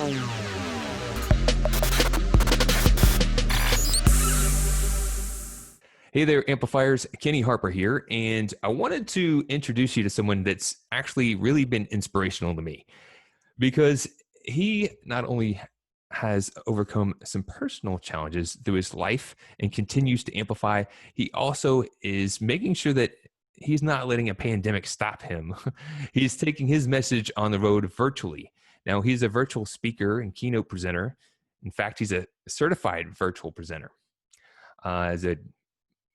Hey there, Amplifiers. Kenny Harper here, and I wanted to introduce you to someone that's actually really been inspirational to me because he not only has overcome some personal challenges through his life and continues to amplify, he also is making sure that he's not letting a pandemic stop him. He's taking his message on the road virtually. Now, he's a virtual speaker and keynote presenter. In fact, he's a certified virtual presenter. As a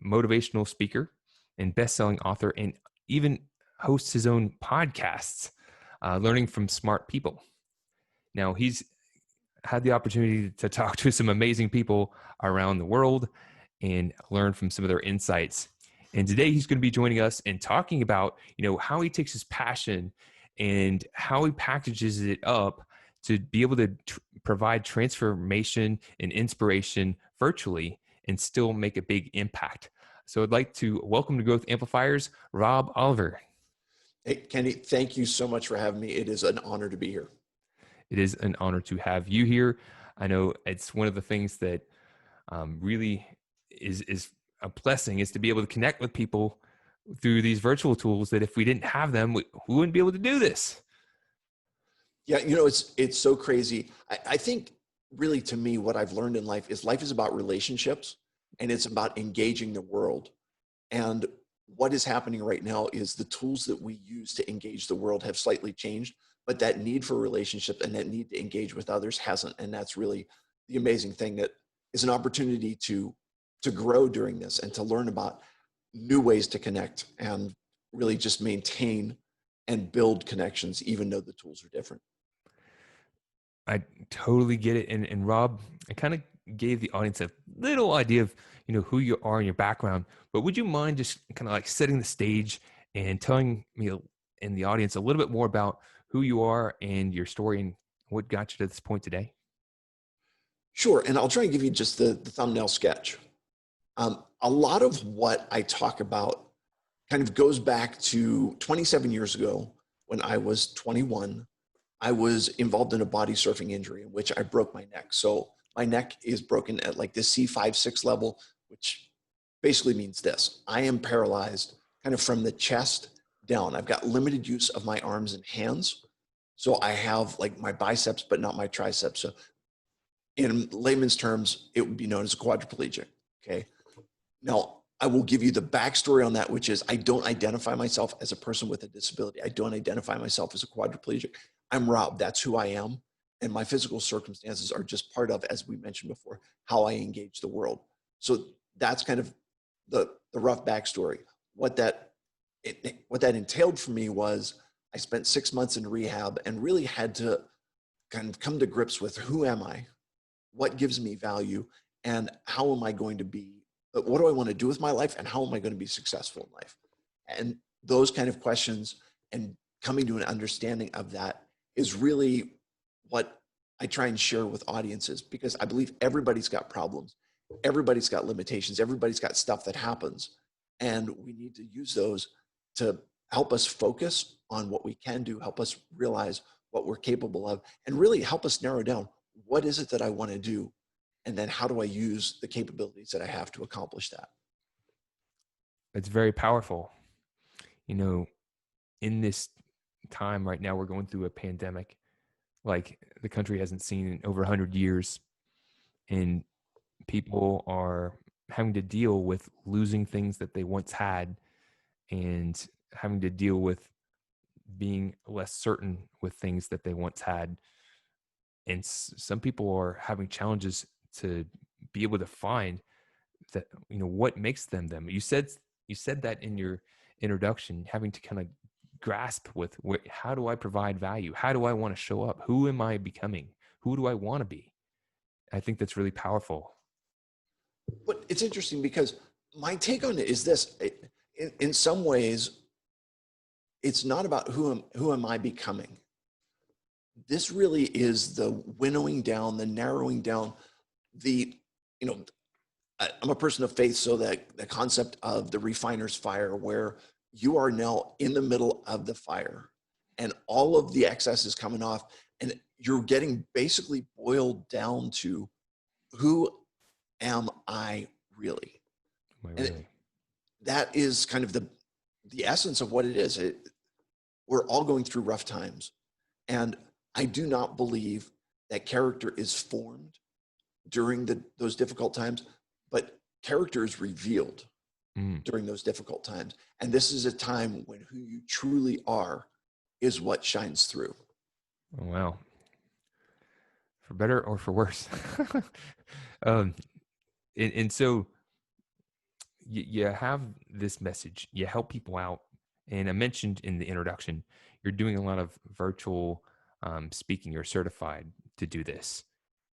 motivational speaker and best-selling author, and even hosts his own podcasts, learning from smart people. Now, he's had the opportunity to talk to some amazing people around the world and learn from some of their insights. And today he's going to be joining us and talking about, how he takes his passion and how he packages it up to be able to provide transformation and inspiration virtually and still make a big impact. So I'd like to welcome to Growth Amplifiers, Rob Oliver. Hey, Kenny, thank you so much for having me. It is an honor to be here. It is an honor to have you here. I know it's one of the things that really is a blessing, is to be able to connect with people through these virtual tools that if we didn't have them, we wouldn't be able to do this. Yeah, it's so crazy. I think really, to me, what I've learned in life is about relationships, and it's about engaging the world. And what is happening right now is the tools that we use to engage the world have slightly changed, but that need for relationship and that need to engage with others hasn't. And that's really the amazing thing, that is an opportunity to grow during this and to learn about new ways to connect and really just maintain and build connections, even though the tools are different. I totally get it. And Rob, I kind of gave the audience a little idea of, who you are and your background, but would you mind just kind of like setting the stage and telling me and the audience a little bit more about who you are and your story and what got you to this point today? Sure, and I'll try and give you just the thumbnail sketch. A lot of what I talk about kind of goes back to 27 years ago when I was 21. I was involved in a body surfing injury in which I broke my neck. So my neck is broken at like the C5, 6 level, which basically means this: I am paralyzed kind of from the chest down. I've got limited use of my arms and hands. So I have like my biceps, but not my triceps. So in layman's terms, it would be known as a quadriplegic. Okay. Now, I will give you the backstory on that, which is I don't identify myself as a person with a disability. I don't identify myself as a quadriplegic. I'm Rob. That's who I am. And my physical circumstances are just part of, as we mentioned before, how I engage the world. So that's kind of the rough backstory. What that entailed for me was I spent 6 months in rehab and really had to kind of come to grips with who am I, what gives me value, and how am I going to be, what do I want to do with my life, and how am I going to be successful in life? And those kind of questions and coming to an understanding of that is really what I try and share with audiences, because I believe everybody's got problems. Everybody's got limitations. Everybody's got stuff that happens. And we need to use those to help us focus on what we can do, help us realize what we're capable of, and really help us narrow down, what is it that I want to do? And then how do I use the capabilities that I have to accomplish that? It's very powerful. In this time right now, we're going through a pandemic like the country hasn't seen in over 100 years. And people are having to deal with losing things that they once had and having to deal with being less certain with things that they once had. And some people are having challenges to be able to find that, what makes them them. You said that in your introduction, having to kind of grasp with how do I provide value? How do I want to show up? Who am I becoming? Who do I want to be? I think that's really powerful. But it's interesting because my take on it is this: in some ways, it's not about who am I becoming. This really is the winnowing down, the narrowing down, I'm a person of faith, so that the concept of the refiner's fire, where you are now in the middle of the fire and all of the excess is coming off, And you're getting basically boiled down to, who am I really? Am I And really? that is kind of the essence of what it is. We're all going through rough times. And I do not believe that character is formed during those difficult times, but character is revealed Mm. during those difficult times. And this is a time when who you truly are is what shines through. Oh, wow. For better or for worse. um, and so you have this message, you help people out. And I mentioned in the introduction, you're doing a lot of virtual speaking. You're certified to do this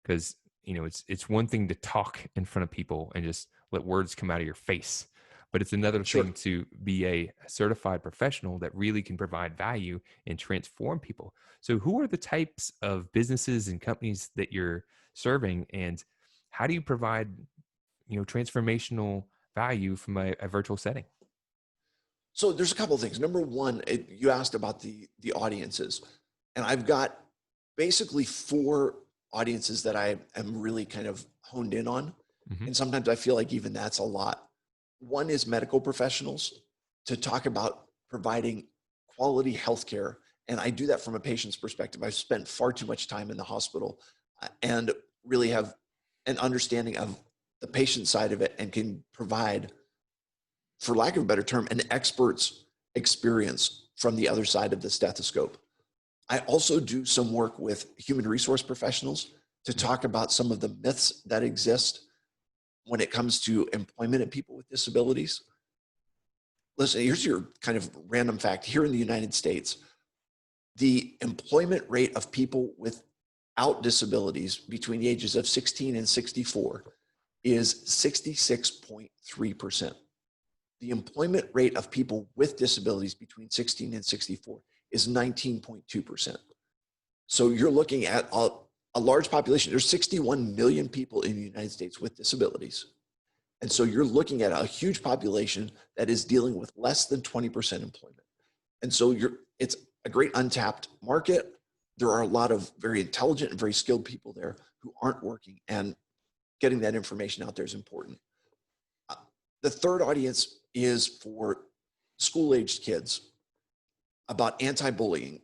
because it's one thing to talk in front of people and just let words come out of your face, but it's another Sure. thing to be a certified professional that really can provide value and transform people. So who are the types of businesses and companies that you're serving, and how do you provide transformational value from a virtual setting? So there's a couple of things. Number one, you asked about the audiences, and I've got basically four audiences that I am really kind of honed in on. Hmm. And sometimes I feel like even that's a lot. One is medical professionals, to talk about providing quality healthcare. And I do that from a patient's perspective. I've spent far too much time in the hospital, and really have an understanding of the patient side of it, and can provide, for lack of a better term, an expert's experience from the other side of the stethoscope. I also do some work with human resource professionals to talk about some of the myths that exist when it comes to employment of people with disabilities. Listen, here's your kind of random fact. Here in the United States, the employment rate of people without disabilities between the ages of 16 and 64 is 66.3%. The employment rate of people with disabilities between 16 and 64 is 19.2%. So you're looking at a large population. There's 61 million people in the United States with disabilities. And so you're looking at a huge population that is dealing with less than 20% employment. And so it's a great untapped market. There are a lot of very intelligent and very skilled people there who aren't working, and getting that information out there is important. The third audience is for school-aged kids, about anti-bullying.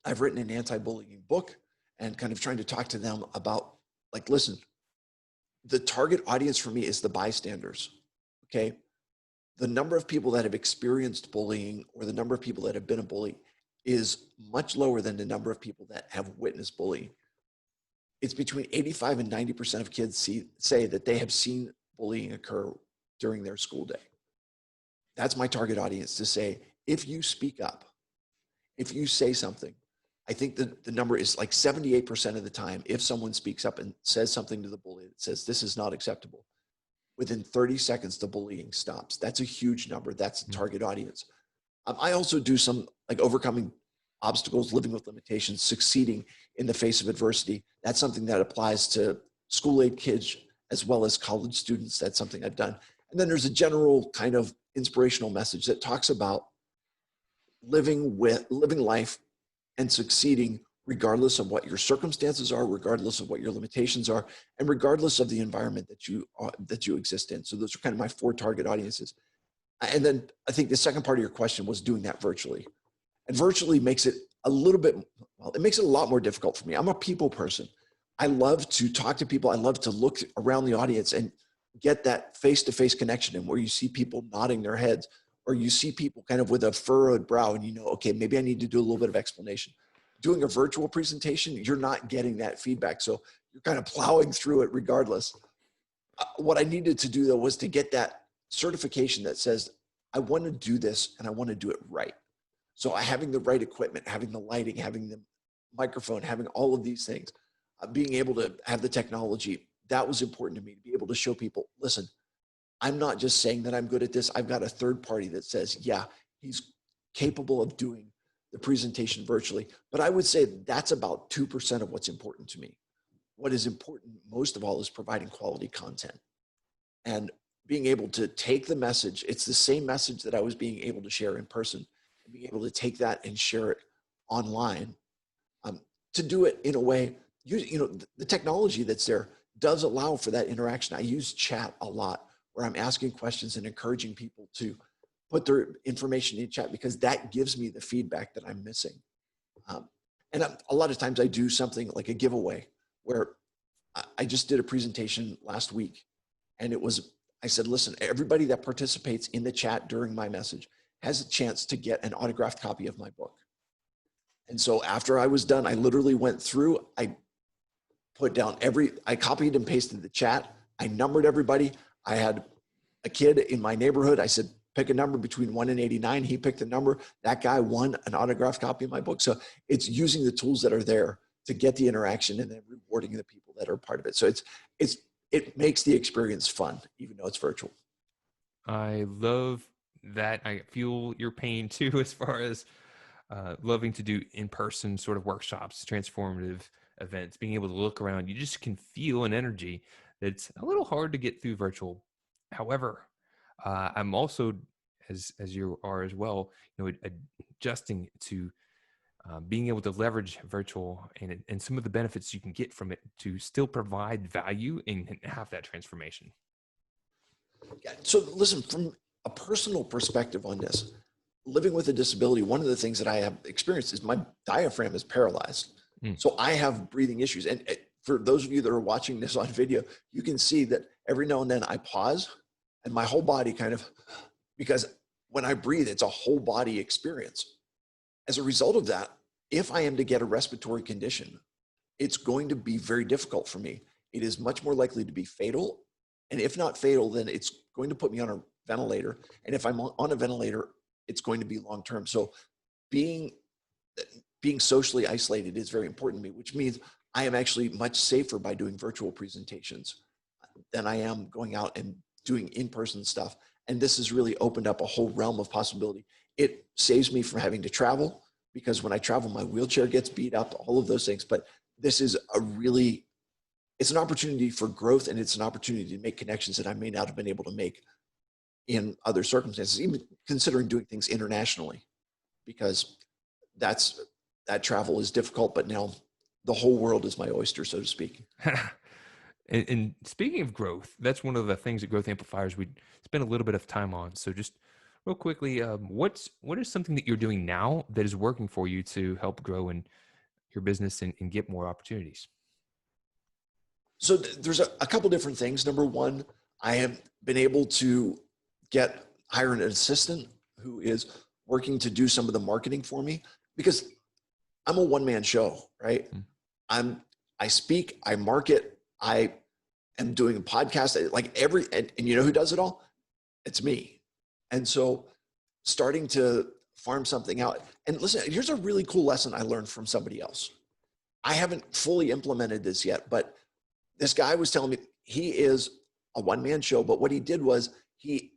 I've written an anti-bullying book, and kind of trying to talk to them about, like, listen, the target audience for me is the bystanders, okay? The number of people that have experienced bullying, or the number of people that have been a bully, is much lower than the number of people that have witnessed bullying. It's between 85 and 90% of kids say that they have seen bullying occur during their school day. That's my target audience, to say, if you speak up, if you say something, I think the number is like 78% of the time, if someone speaks up and says something to the bully that says, this is not acceptable, within 30 seconds, the bullying stops. That's a huge number. That's the target audience. I also do some, like, overcoming obstacles, living with limitations, succeeding in the face of adversity. That's something that applies to school-age kids as well as college students. That's something I've done. And then there's a general kind of inspirational message that talks about living life and succeeding regardless of what your circumstances are, regardless of what your limitations are, and regardless of the environment that you exist in. So those are kind of my four target audiences. And then I think the second part of your question was doing that virtually. And virtually makes it a little bit, well, it makes it a lot more difficult for me. I'm a people person. I love to talk to people. I love to look around the audience and get that face-to-face connection, and where you see people nodding their heads, or you see people kind of with a furrowed brow, and okay, maybe I need to do a little bit of explanation. Doing a virtual presentation, you're not getting that feedback. So you're kind of plowing through it regardless. What I needed to do, though, was to get that certification that says, I want to do this and I want to do it right. So having the right equipment, having the lighting, having the microphone, having all of these things, being able to have the technology, that was important to me, to be able to show people, listen, I'm not just saying that I'm good at this. I've got a third party that says, yeah, he's capable of doing the presentation virtually. But I would say that's about 2% of what's important to me. What is important most of all is providing quality content, and being able to take the message. It's the same message that I was being able to share in person, and being able to take that and share it online. to do it in a way, the technology that's there does allow for that interaction. I use chat a lot where I'm asking questions and encouraging people to put their information in chat because that gives me the feedback that I'm missing. And a lot of times I do something like a giveaway where I just did a presentation last week, and I said, listen, everybody that participates in the chat during my message has a chance to get an autographed copy of my book. And so after I was done, I literally went through, I copied and pasted the chat. I numbered everybody. I had a kid in my neighborhood. I said, pick a number between 1 and 89. He picked a number. That guy won an autographed copy of my book. So it's using the tools that are there to get the interaction and then rewarding the people that are part of it. So it makes the experience fun, even though it's virtual. I love that. I feel your pain too, as far as loving to do in-person sort of workshops, transformative events, being able to look around. You just can feel an energy that's a little hard to get through virtual. However, I'm also, as you are as well, adjusting to being able to leverage virtual and some of the benefits you can get from it to still provide value and have that transformation. Yeah. So listen, from a personal perspective on this, living with a disability, one of the things that I have experienced is my diaphragm is paralyzed. So I have breathing issues. And for those of you that are watching this on video, you can see that every now and then I pause and my whole body because when I breathe, it's a whole body experience. As a result of that, if I am to get a respiratory condition, it's going to be very difficult for me. It is much more likely to be fatal. And if not fatal, then it's going to put me on a ventilator. And if I'm on a ventilator, it's going to be long-term. So being socially isolated is very important to me, which means I am actually much safer by doing virtual presentations than I am going out and doing in-person stuff. And this has really opened up a whole realm of possibility. It saves me from having to travel because when I travel, my wheelchair gets beat up, all of those things. But this is it's an opportunity for growth, and it's an opportunity to make connections that I may not have been able to make in other circumstances, even considering doing things internationally, because that travel is difficult, but now the whole world is my oyster, so to speak. And speaking of growth, that's one of the things at Growth Amplifiers we spend a little bit of time on. So just real quickly, what is something that you're doing now that is working for you to help grow in your business and get more opportunities? So there's a couple different things. Number one, I have been able to hire an assistant who is working to do some of the marketing for me because I'm a one-man show, right? I speak, I market, I am doing a podcast, and you know who does it all? It's me. And so starting to farm something out. And listen, here's a really cool lesson I learned from somebody else. I haven't fully implemented this yet, but this guy was telling me he is a one-man show, but what he did was he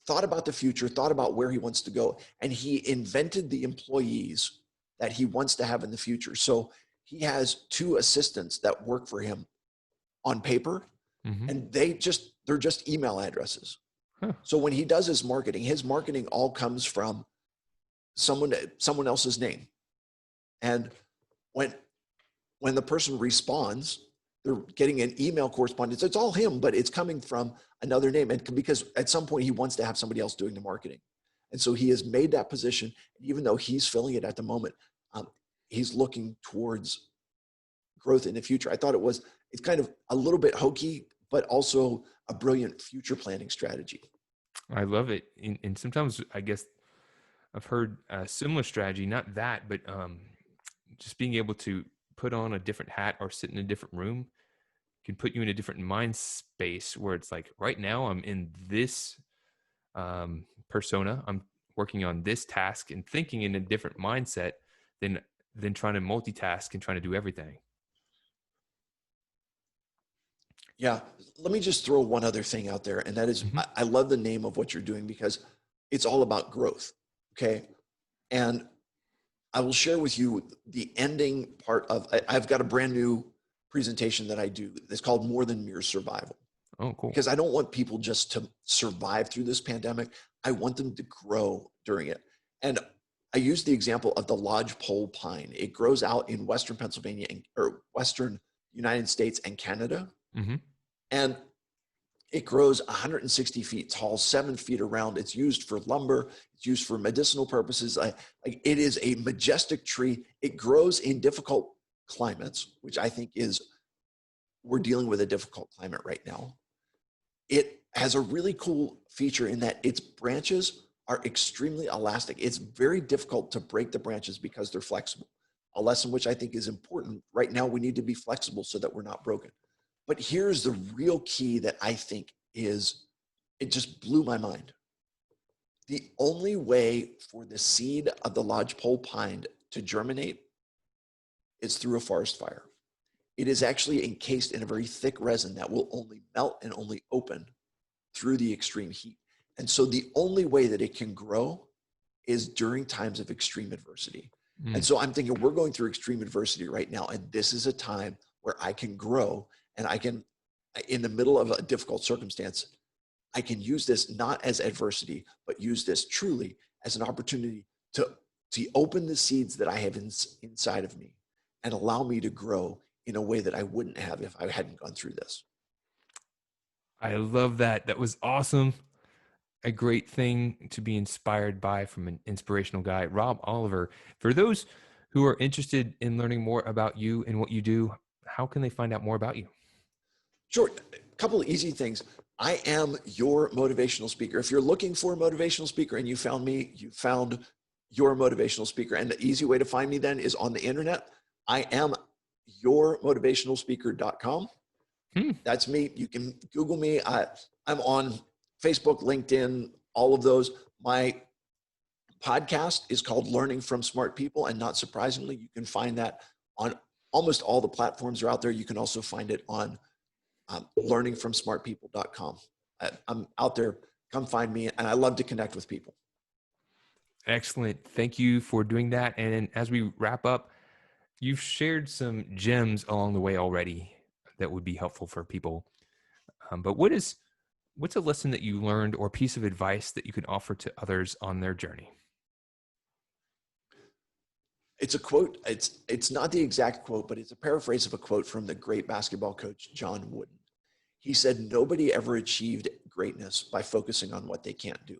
thought about the future, thought about where he wants to go, and he invented the employees that he wants to have in the future. So he has 2 assistants that work for him on paper, and they're just email addresses. So when he does his marketing all comes from someone else's name. And when the person responds, they're getting an email correspondence. It's all him, but it's coming from another name. And because at some point he wants to have somebody else doing the marketing. And so he has made that position. Even though he's filling it at the moment, he's looking towards growth in the future. I thought it's kind of a little bit hokey, but also a brilliant future planning strategy. I love it. And sometimes I guess I've heard a similar strategy, not that, but just being able to put on a different hat or sit in a different room can put you in a different mind space where it's like, right now I'm in this persona, I'm working on this task and thinking in a different mindset than trying to multitask and trying to do everything. Yeah. Let me just throw one other thing out there. And that is, I love the name of what you're doing because it's all about growth. Okay. And I will share with you the ending part of, I've got a brand new presentation that I do. It's called More Than Mere Survival. Oh, cool. Because I don't want people just to survive through this pandemic. I want them to grow during it. And I use the example of the lodgepole pine. It grows out in Western Pennsylvania or Western United States and Canada. Mm-hmm. And it grows 160 feet tall, 7 feet around. It's used for lumber. It's used for medicinal purposes. It is a majestic tree. It grows in difficult climates, which I think we're dealing with a difficult climate right now. It has a really cool feature in that its branches are extremely elastic. It's very difficult to break the branches because they're flexible. A lesson which I think is important. Right now, we need to be flexible so that we're not broken. But here's the real key that I think it just blew my mind. The only way for the seed of the lodgepole pine to germinate is through a forest fire. It is actually encased in a very thick resin that will only melt and only open through the extreme heat. And so the only way that it can grow is during times of extreme adversity. And so I'm thinking we're going through extreme adversity right now, and this is a time where I can grow, and I can, in the middle of a difficult circumstance, I can use this not as adversity, but use this truly as an opportunity to open the seeds that I have inside of me and allow me to grow in a way that I wouldn't have if I hadn't gone through this. I love that. That was awesome. A great thing to be inspired by from an inspirational guy, Rob Oliver. For those who are interested in learning more about you and what you do, how can they find out more about you? Sure. A couple of easy things. I am your motivational speaker. If you're looking for a motivational speaker and you found me, you found your motivational speaker. And the easy way to find me then is on the internet. I am yourmotivationalspeaker.com. That's me. You can Google me. I'm on Facebook, LinkedIn, all of those. My podcast is called Learning from Smart People. And not surprisingly, you can find that on almost all the platforms are out there. You can also find it on learningfromsmartpeople.com. I'm out there. Come find me. And I love to connect with people. Excellent. Thank you for doing that. And as we wrap up, you've shared some gems along the way already that would be helpful for people. But what's a lesson that you learned or piece of advice that you can offer to others on their journey? It's a quote. It's not the exact quote, but it's a paraphrase of a quote from the great basketball coach, John Wooden. He said, "Nobody ever achieved greatness by focusing on what they can't do."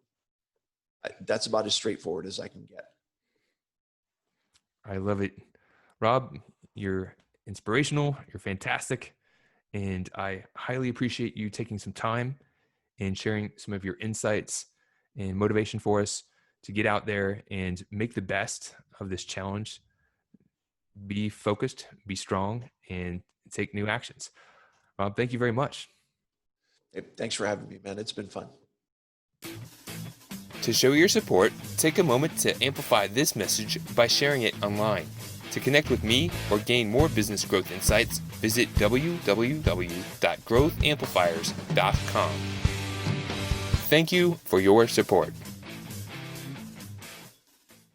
That's about as straightforward as I can get. I love it. Rob, you're inspirational. You're fantastic. And I highly appreciate you taking some time and sharing some of your insights and motivation for us to get out there and make the best of this challenge. Be focused, be strong, and take new actions. Rob, thank you very much. Hey, thanks for having me, man. It's been fun. To show your support, take a moment to amplify this message by sharing it online. To connect with me or gain more business growth insights, visit www.growthamplifiers.com. Thank you for your support.